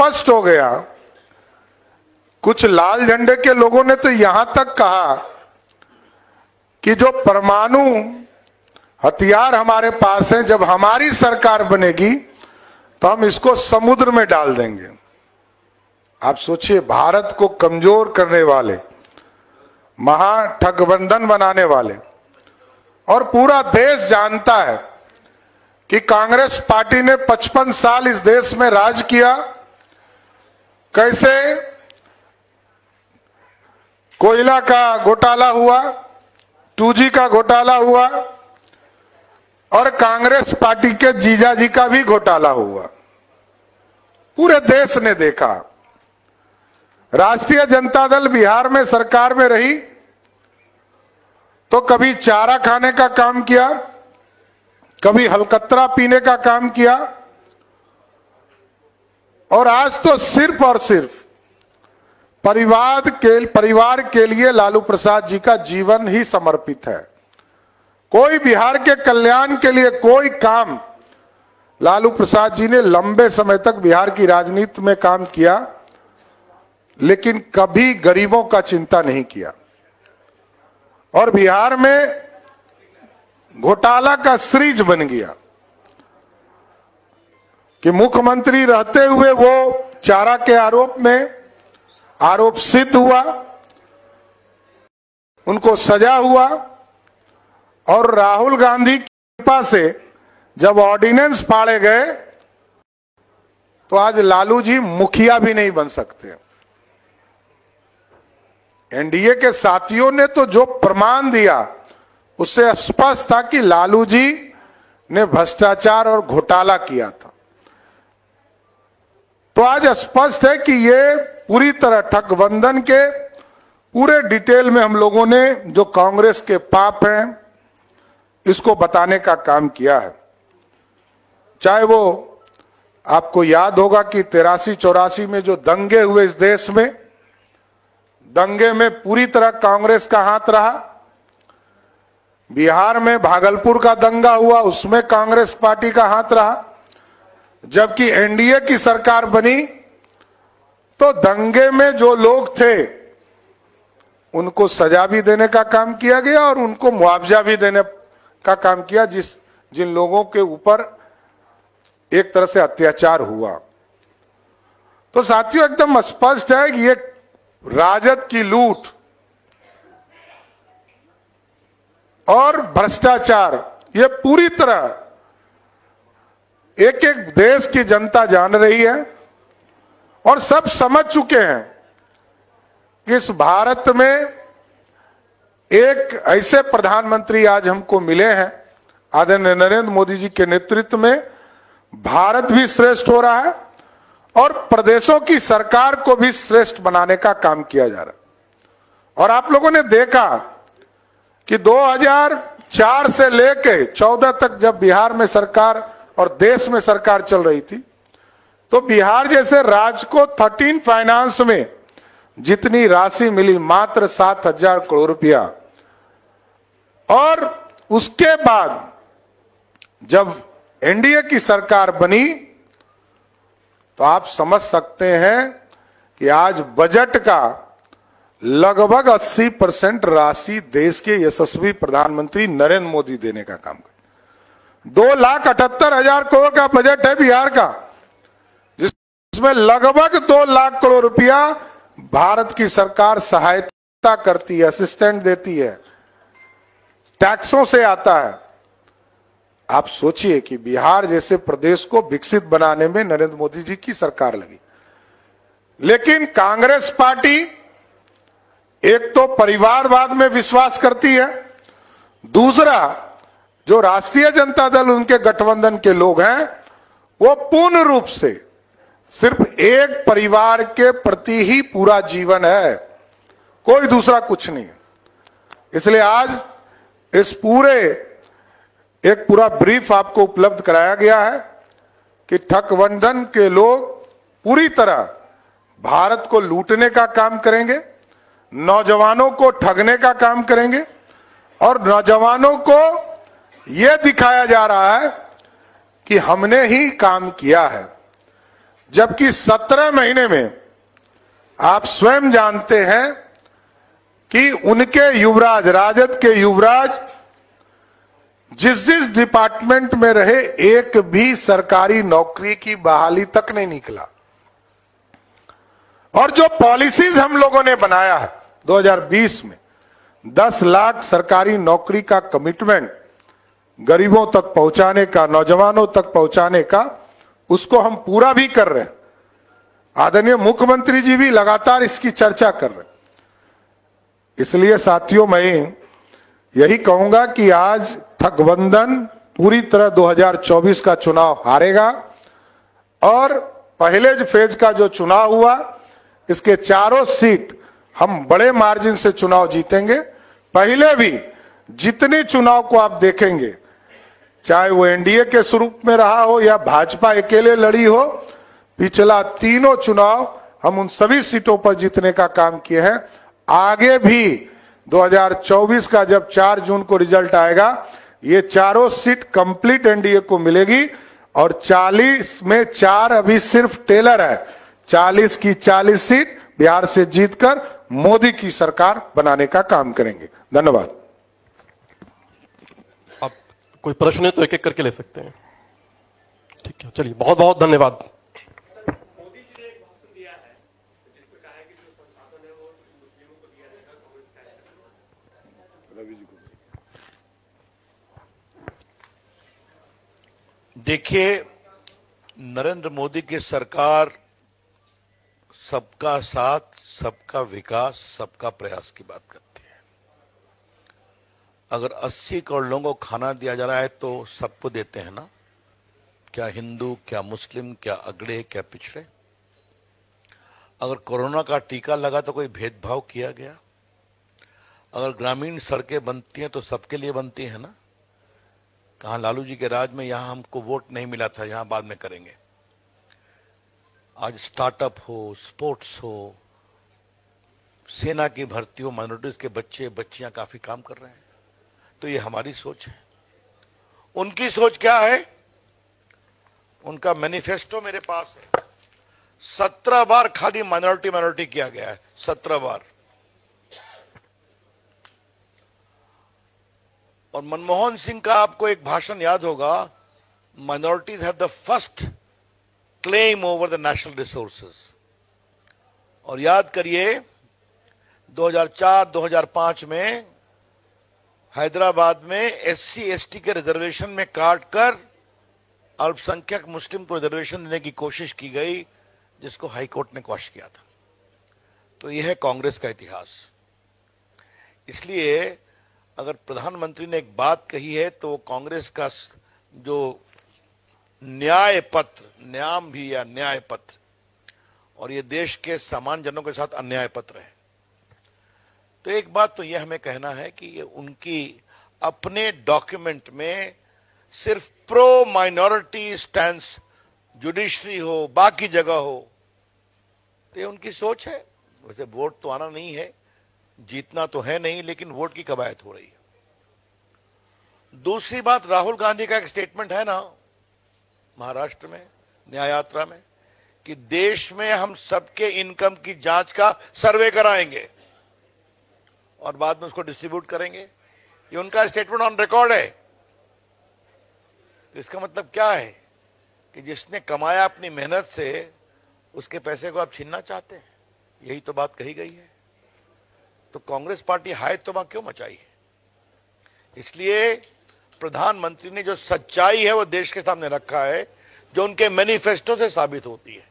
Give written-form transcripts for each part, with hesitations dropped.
स्पष्ट हो गया। कुछ लाल झंडे के लोगों ने तो यहां तक कहा कि जो परमाणु हथियार हमारे पास हैं, जब हमारी सरकार बनेगी तो हम इसको समुद्र में डाल देंगे। आप सोचिए, भारत को कमजोर करने वाले, महागठबंधन बनाने वाले, और पूरा देश जानता है कि कांग्रेस पार्टी ने 55 साल इस देश में राज किया, कैसे कोयला का घोटाला हुआ, 2G का घोटाला हुआ, और कांग्रेस पार्टी के जीजाजी का भी घोटाला हुआ। पूरे देश ने देखा। राष्ट्रीय जनता दल बिहार में सरकार में रही तो कभी चारा खाने का काम किया, कभी हलकतरा पीने का काम किया, और आज तो सिर्फ और सिर्फ परिवार के लिए लालू प्रसाद जी का जीवन ही समर्पित है। कोई बिहार के कल्याण के लिए कोई काम लालू प्रसाद जी ने लंबे समय तक बिहार की राजनीति में काम किया, लेकिन कभी गरीबों का चिंता नहीं किया। और बिहार में घोटाला का सीरीज बन गया कि मुख्यमंत्री रहते हुए वो चारा के आरोप सिद्ध हुआ, उनको सजा हुआ, और राहुल गांधी की कृपा से जब ऑर्डिनेंस फाड़े गए तो आज लालू जी मुखिया भी नहीं बन सकते। एनडीए के साथियों ने तो जो प्रमाण दिया उससे स्पष्ट था कि लालू जी ने भ्रष्टाचार और घोटाला किया था। तो आज स्पष्ट है कि ये पूरी तरह ठगबंधन के पूरे डिटेल में हम लोगों ने जो कांग्रेस के पाप हैं इसको बताने का काम किया है। चाहे वो आपको याद होगा कि 83-84 में जो दंगे हुए इस देश में, दंगे में पूरी तरह कांग्रेस का हाथ रहा। बिहार में भागलपुर का दंगा हुआ, उसमें कांग्रेस पार्टी का हाथ रहा। जबकि एनडीए की सरकार बनी तो दंगे में जो लोग थे उनको सजा भी देने का काम किया गया और उनको मुआवजा भी देने का काम किया, जिन लोगों के ऊपर एक तरह से अत्याचार हुआ। तो साथियों, एकदम स्पष्ट है कि ये राजद की लूट और भ्रष्टाचार ये पूरी तरह एक एक देश की जनता जान रही है और सब समझ चुके हैं कि इस भारत में एक ऐसे प्रधानमंत्री आज हमको मिले हैं, आदरणीय नरेंद्र मोदी जी के नेतृत्व में भारत भी श्रेष्ठ हो रहा है और प्रदेशों की सरकार को भी श्रेष्ठ बनाने का काम किया जा रहा है। और आप लोगों ने देखा कि 2004 से लेके 14 तक जब बिहार में सरकार और देश में सरकार चल रही थी तो बिहार जैसे राज्य को 13 फाइनेंस में जितनी राशि मिली मात्र 7,000 करोड़ रुपया। और उसके बाद जब एनडीए की सरकार बनी तो आप समझ सकते हैं कि आज बजट का लगभग 80% राशि देश के यशस्वी प्रधानमंत्री नरेंद्र मोदी देने का काम कर। 2,78,000 करोड़ का बजट है बिहार का, जिसमें लगभग 2 लाख करोड़ रुपया भारत की सरकार सहायता करती है, असिस्टेंट देती है, टैक्सों से आता है। आप सोचिए कि बिहार जैसे प्रदेश को विकसित बनाने में नरेंद्र मोदी जी की सरकार लगी। लेकिन कांग्रेस पार्टी एक तो परिवारवाद में विश्वास करती है, दूसरा जो राष्ट्रीय जनता दल उनके गठबंधन के लोग हैं वो पूर्ण रूप से सिर्फ एक परिवार के प्रति ही पूरा जीवन है, कोई दूसरा कुछ नहीं। इसलिए आज इस एक पूरा ब्रीफ आपको उपलब्ध कराया गया है कि ठगबंधन के लोग पूरी तरह भारत को लूटने का काम करेंगे, नौजवानों को ठगने का काम करेंगे और नौजवानों को यह दिखाया जा रहा है कि हमने ही काम किया है। जबकि 17 महीने में आप स्वयं जानते हैं कि उनके युवराज, राजद के युवराज जिस जिस डिपार्टमेंट में रहे, एक भी सरकारी नौकरी की बहाली तक नहीं निकला। और जो पॉलिसीज हम लोगों ने बनाया है 2020 में, 10 लाख सरकारी नौकरी का कमिटमेंट गरीबों तक पहुंचाने का, नौजवानों तक पहुंचाने का, उसको हम पूरा भी कर रहे हैं। आदरणीय मुख्यमंत्री जी भी लगातार इसकी चर्चा कर रहे हैं। इसलिए साथियों, मैं यही कहूंगा कि आज ठगबंधन पूरी तरह 2024 का चुनाव हारेगा और पहले जो फेज का जो चुनाव हुआ, इसके चारों सीट हम बड़े मार्जिन से चुनाव जीतेंगे। पहले भी जितने चुनाव को आप देखेंगे, चाहे वो एनडीए के स्वरूप में रहा हो या भाजपा अकेले लड़ी हो, पिछला तीनों चुनाव हम उन सभी सीटों पर जीतने का काम किए हैं। आगे भी 2024 का जब 4 जून को रिजल्ट आएगा, ये चारों सीट कंप्लीट एनडीए को मिलेगी और 40 में 4 अभी सिर्फ टेलर है। 40 की 40 सीट बिहार से जीतकर मोदी की सरकार बनाने का काम करेंगे। धन्यवाद। आप कोई प्रश्न है तो एक एक करके ले सकते हैं। ठीक है, चलिए, बहुत बहुत धन्यवाद। मोदी जी ने एक भाषण दिया है जिसमें कहा है कि जो संसाधन है वो मुस्लिमों को दिया जाएगा, कांग्रेस का ऐसा कहना है। देखिए, नरेंद्र मोदी की सरकार सबका साथ, सबका विकास, सबका प्रयास की बात करती है। अगर 80 करोड़ लोगों को खाना दिया जा रहा है तो सबको देते हैं ना, क्या हिंदू, क्या मुस्लिम, क्या अगड़े, क्या पिछड़े। अगर कोरोना का टीका लगा तो कोई भेदभाव किया गया। अगर ग्रामीण सड़कें बनती हैं तो सबके लिए बनती है ना। कहाँ लालू जी के राज में यहां हमको वोट नहीं मिला था, यहां बाद में करेंगे। आज स्टार्टअप हो, स्पोर्ट्स हो, सेना की भर्ती हो, माइनॉरिटीज के बच्चे बच्चियां काफी काम कर रहे हैं। तो ये हमारी सोच है। उनकी सोच क्या है? उनका मैनिफेस्टो मेरे पास है। 17 बार खाली माइनॉरिटी किया गया है, 17 बार। और मनमोहन सिंह का आपको एक भाषण याद होगा, minorities have the first claim over the national resources. और याद करिए 2004-2005 में हैदराबाद में एससी एसटी के रिजर्वेशन में काटकर अल्पसंख्यक मुस्लिम को रिजर्वेशन देने की कोशिश की गई, जिसको हाईकोर्ट ने क्वैश किया था। तो यह है कांग्रेस का इतिहास। इसलिए अगर प्रधानमंत्री ने एक बात कही है तो कांग्रेस का जो न्याय पत्र, न्याम भी या न्याय पत्र, और ये देश के सामान्य जनों के साथ अन्याय पत्र है। तो एक बात तो ये हमें कहना है कि ये उनकी अपने डॉक्यूमेंट में सिर्फ प्रो माइनॉरिटी स्टैंस, जुडिशरी हो, बाकी जगह हो, तो ये उनकी सोच है। वैसे वोट तो आना नहीं है, जीतना तो है नहीं, लेकिन वोट की कवायद हो रही है। दूसरी बात, राहुल गांधी का एक स्टेटमेंट है ना महाराष्ट्र में न्याय यात्रा में, कि देश में हम सबके इनकम की जांच का सर्वे कराएंगे और बाद में उसको डिस्ट्रीब्यूट करेंगे। ये उनका स्टेटमेंट ऑन रिकॉर्ड है। तो इसका मतलब क्या है कि जिसने कमाया अपनी मेहनत से, उसके पैसे को आप छीनना चाहते हैं। यही तो बात कही गई है। तो कांग्रेस पार्टी हाय तौबा क्यों मचाई है? इसलिए प्रधानमंत्री ने जो सच्चाई है वो देश के सामने रखा है, जो उनके मैनिफेस्टो से साबित होती है।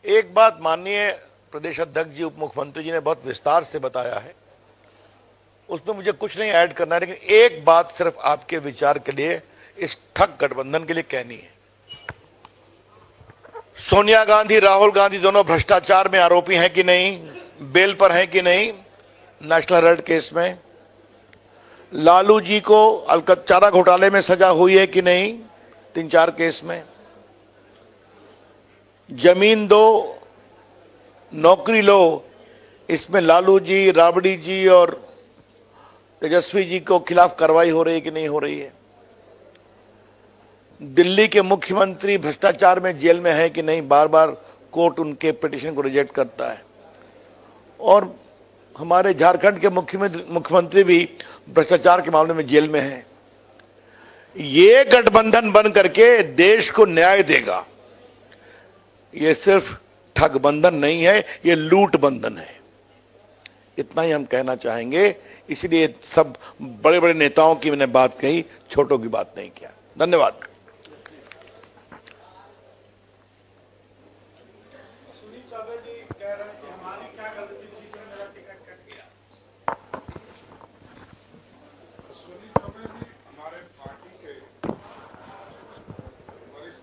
एक बात माननीय प्रदेश अध्यक्ष जी, उप मुख्यमंत्री जी ने बहुत विस्तार से बताया है, उसमें मुझे कुछ नहीं ऐड करना है, लेकिन एक बात सिर्फ आपके विचार के लिए, इस ठग गठबंधन के लिए कहनी है। सोनिया गांधी, राहुल गांधी दोनों भ्रष्टाचार में आरोपी हैं कि नहीं, बेल पर हैं कि नहीं नेशनल हेराल्ड केस में? लालू जी को अलकतरा घोटाले में सजा हुई है कि नहीं 3-4 केस में? जमीन दो, नौकरी लो, इसमें लालू जी, राबड़ी जी और तेजस्वी जी को खिलाफ कार्रवाई हो रही है कि नहीं हो रही है? दिल्ली के मुख्यमंत्री भ्रष्टाचार में जेल में है कि नहीं, बार बार कोर्ट उनके पिटीशन को रिजेक्ट करता है। और हमारे झारखंड के मुख्यमंत्री भी भ्रष्टाचार के मामले में जेल में हैं। ये गठबंधन बन करके देश को न्याय देगा। ये सिर्फ ठगबंधन नहीं है, ये लूट बंधन है। इतना ही हम कहना चाहेंगे। इसलिए सब बड़े बड़े नेताओं की मैंने बात कही, छोटों की बात नहीं किया। धन्यवाद।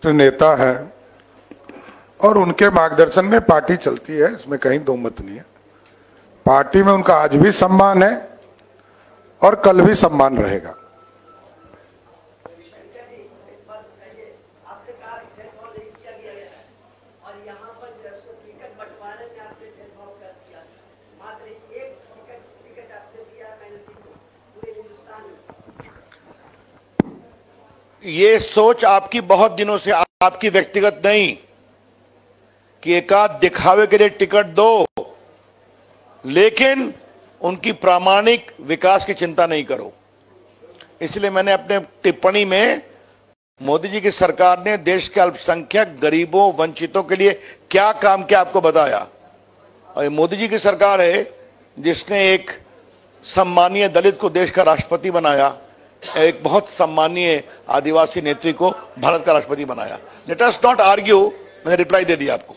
नेता है और उनके मार्गदर्शन में पार्टी चलती है, इसमें कहीं दो मत नहीं है। पार्टी में उनका आज भी सम्मान है और कल भी सम्मान रहेगा। ये सोच आपकी बहुत दिनों से, आपकी व्यक्तिगत नहीं, कि एक आध दिखावे के लिए टिकट दो, लेकिन उनकी प्रामाणिक विकास की चिंता नहीं करो। इसलिए मैंने अपने टिप्पणी में मोदी जी की सरकार ने देश के अल्पसंख्यक, गरीबों, वंचितों के लिए क्या काम किया आपको बताया। और ये मोदी जी की सरकार है जिसने एक सम्मानीय दलित को देश का राष्ट्रपति बनाया, एक बहुत सम्मानीय आदिवासी नेत्री को भारत का राष्ट्रपति बनाया। लेट अस नॉट आर्ग्यू, मैंने रिप्लाई दे दिया आपको।